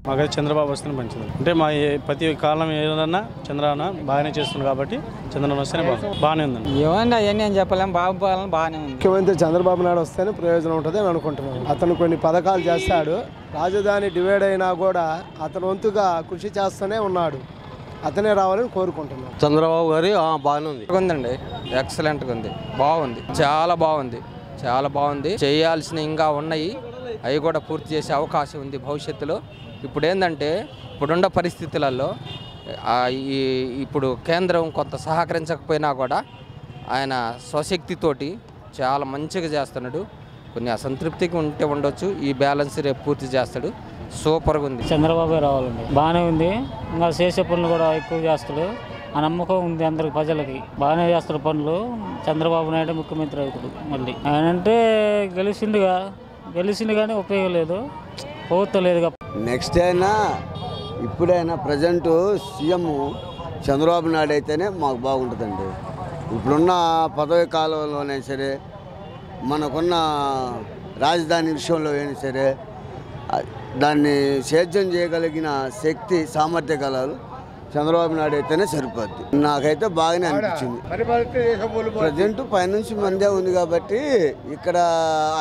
మాకైతే చంద్రబాబు వస్తేనే మంచిది. అంటే మా ప్రతి కాలం ఏదన్నా చంద్రబాబు బాగానే చేస్తుంది కాబట్టి చంద్రబాబు వస్తేనే బాగానే ఉందండి. ఏమండి అవన్నీ నేను చెప్పలేము, బాబు పాలన బాగానే ఉంది. ముఖ్యమంత్రి చంద్రబాబు నాయుడు వస్తేనే ప్రయోజనం ఉంటుంది అని అనుకుంటున్నాను. అతను కొన్ని పథకాలు చేస్తాడు, రాజధాని డివైడ్ అయినా కూడా అతను వంతుగా కృషి చేస్తూనే ఉన్నాడు. అతనే రావాలని కోరుకుంటున్నాను. చంద్రబాబు గారి బాగానే ఉంది. ఉందండి, ఎక్సలెంట్గా ఉంది, బాగుంది, చాలా బాగుంది, చాలా బాగుంది. చేయాల్సిన ఇంకా ఉన్నాయి, అవి కూడా పూర్తి చేసే అవకాశం ఉంది భవిష్యత్తులో. ఇప్పుడు ఏంటంటే ఇప్పుడున్న పరిస్థితులలో ఇప్పుడు కేంద్రం కొంత సహకరించకపోయినా కూడా ఆయన స్వశక్తితోటి చాలా మంచిగా చేస్తున్నాడు. కొన్ని అసంతృప్తిగా ఉంటే ఉండొచ్చు, ఈ బ్యాలెన్స్ రేపు పూర్తి చేస్తాడు. సూపర్గా ఉంది. చంద్రబాబు రావాలండి, బాగానే ఉంది. ఇంకా చేసే పనులు కూడా ఎక్కువ చేస్తాడు. ఆ నమ్మకం ఉంది అందరికి, ప్రజలకి బాగానే చేస్తాడు పనులు. చంద్రబాబు నాయుడు ముఖ్యమంత్రి అవుతాడు మళ్ళీ. ఆయన అంటే గెలిచిండు కానీ ఉపయోగం లేదు, ప్రభుత్వం లేదుగా. నెక్స్ట్ అయినా ఇప్పుడైనా ప్రజెంట్ సీఎం చంద్రబాబు నాయుడు అయితేనే మాకు బాగుంటుందండి. ఇప్పుడున్న పదవి కాలంలోనే సరే, మనకున్న రాజధాని విషయంలో అయినా సరే, దాన్ని సేద్యం చేయగలిగిన శక్తి సామర్థ్య కళలు చంద్రబాబు నాయుడు అయితేనే సరిపోద్ది. నాకైతే బాగానే అనిపించింది. ప్రజెంట్ పైనుంచి మందే ఉంది కాబట్టి ఇక్కడ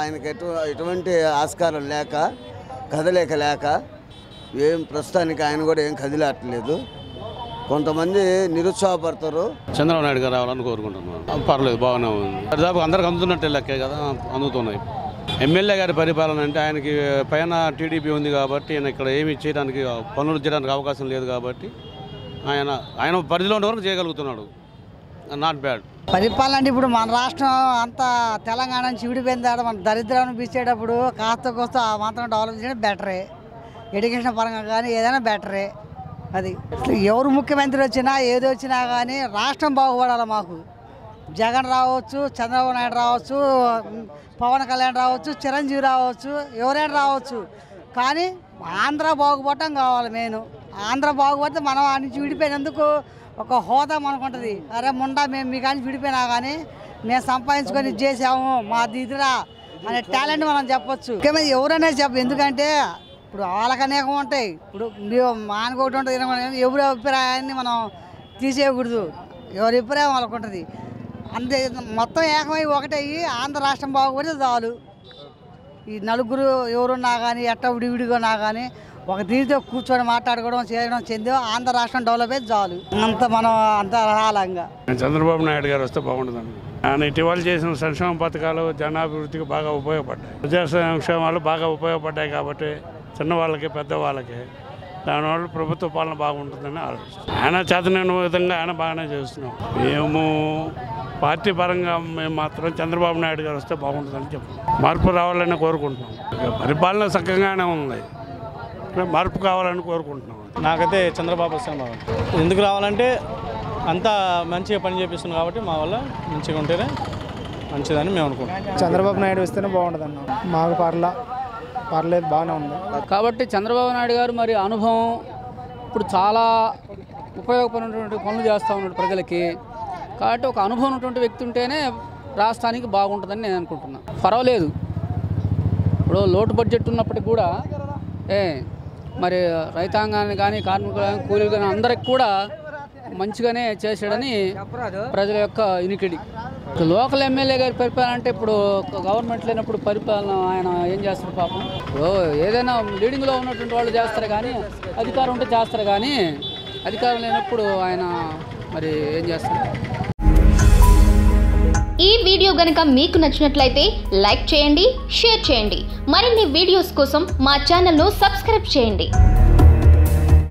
ఆయనకి ఎటువంటి ఆస్కారం లేక కదలేక ఏం ప్రస్తుతానికి ఆయన కూడా ఏం కదిలేట్లేదు. కొంతమంది నిరుత్సాహపడతారు. చంద్రబాబు నాయుడు గారు రావాలని కోరుకుంటున్నాను. పర్లేదు, బాగానే ఉంది. దాదాపు అందరికి అందుతున్నట్టే లెక్కే కదా, అందుతున్నాయి. ఎమ్మెల్యే గారి పరిపాలన అంటే ఆయనకి పైన టీడీపీ ఉంది కాబట్టి ఆయన ఇక్కడ ఏమి చేయడానికి, పనులు చేయడానికి అవకాశం లేదు కాబట్టి ఆయన పరిధిలో ఉన్న వరకు చేయగలుగుతున్నాడు. నాట్ బ్యాడ్ పరిపాలన. అంటే ఇప్పుడు మన రాష్ట్రం అంతా తెలంగాణ నుంచి విడిపోయింది, మన దరిద్రాన్ని బీచేటప్పుడు కాస్త కోస్త ఆ మాత్రం డెవలప్ చేయడం బెటరే. ఎడ్యుకేషన్ పరంగా కానీ ఏదైనా బెటరే. అది ఎవరు ముఖ్యమంత్రి వచ్చినా ఏది వచ్చినా కానీ రాష్ట్రం బాగుపడాలి. మాకు జగన్ రావచ్చు, చంద్రబాబు నాయుడు రావచ్చు, పవన్ కళ్యాణ్ రావచ్చు, చిరంజీవి రావచ్చు, ఎవరైనా రావచ్చు, కానీ ఆంధ్ర బాగుపడటం కావాలి మెయిన్. ఆంధ్ర బాగుపడితే మనం ఆ నుంచి విడిపోయినందుకు ఒక హోదా మనకు ఉంటుంది. అరే ముండా మేము మీ కానీ విడిపోయినా కానీ మేము సంపాదించుకొని చేసాము, మా దిదిరా అనే టాలెంట్ మనం చెప్పొచ్చు. ముఖ్యమంత్రి ఎవరైనా ఎందుకంటే ఇప్పుడు వాళ్ళకి అనేకం ఉంటాయి. ఇప్పుడు మానకొకటి ఉంటుంది, ఎవరి అభిప్రాయాన్ని మనం తీసేయకూడదు. ఎవరి అభిప్రాయం వాళ్ళకు ఉంటుంది. అంతే మొత్తం ఏకమై ఒకటయ్యి ఆంధ్ర రాష్ట్రం బాగుపడితే చాలు. ఈ నలుగురు ఎవరున్నా కానీ ఎట్ట విడివిడిగా కానీ ఒక దీనితో కూర్చొని మాట్లాడుకోవడం చేయడం చెందో ఆంధ్ర రాష్ట్రం డెవలప్ అయితే చాలు. అంత మనం అంత రాలంగా. చంద్రబాబు నాయుడు గారు వస్తే బాగుంటుందండి. ఆయన ఇటీవల చేసిన సంక్షేమ పథకాలు జనాభివృద్ధికి బాగా ఉపయోగపడ్డాయి. ప్రజా సంక్షేమాలు బాగా ఉపయోగపడ్డాయి కాబట్టి చిన్నవాళ్ళకి పెద్దవాళ్ళకి దానివల్ల ప్రభుత్వ పాలన బాగుంటుందని ఆలోచిస్తాం. ఆయన చేతనైన విధంగా ఆయన బాగానే చేస్తున్నాం. మేము పార్టీ పరంగా మేము మాత్రం చంద్రబాబు నాయుడు గారు వస్తే బాగుంటుందని చెప్తున్నాం. మార్పు రావాలని కోరుకుంటున్నాం. పరిపాలన చక్కగానే ఉంది, మార్పు కావాలని కోరుకుంటున్నాం. నాకైతే చంద్రబాబు వస్తేనే బాగుంటుంది. ఎందుకు రావాలంటే అంతా మంచిగా పని చేపిస్తుంది కాబట్టి మా వల్ల మంచిగా ఉంటేనే మంచిదని మేము అనుకుంటున్నాం. చంద్రబాబు నాయుడు వస్తేనే బాగుంటుంది అన్న. మాకు పర్లేదు, బాగానే ఉంది. కాబట్టి చంద్రబాబు నాయుడు గారు మరి అనుభవం ఇప్పుడు చాలా ఉపయోగపడినటువంటి పనులు చేస్తూ ఉన్నాడు ప్రజలకి. కాబట్టి ఒక అనుభవం ఉన్నటువంటి వ్యక్తి ఉంటేనే రాష్ట్రానికి బాగుంటుందని నేను అనుకుంటున్నాను. పర్వాలేదు, ఇప్పుడు లోటు బడ్జెట్ ఉన్నప్పటికి కూడా మరి రైతాంగాన్ని కానీ కార్మికులు కానీ కూలీలు కానీ అందరికి కూడా మంచిగానే చేశాడని ప్రజల యొక్క యూనికిడి. లోకల్ ఎమ్మెల్యే గారి పరిపాలన అంటే ఇప్పుడు గవర్నమెంట్ లేనప్పుడు పరిపాలన ఆయన ఏం చేస్తారు పాపం. ఇప్పుడు ఏదైనా లీడింగ్లో ఉన్నటువంటి వాళ్ళు చేస్తారు కానీ, అధికారం ఉంటే చేస్తారు కానీ, అధికారం లేనప్పుడు ఆయన మరి ఏం చేస్తారు. ఈ వీడియో గనుక మీకు నచ్చినట్లయితే లైక్ చేయండి, షేర్ చేయండి. మరిన్ని వీడియోస్ కోసం మా ఛానల్ను సబ్స్క్రైబ్ చేయండి.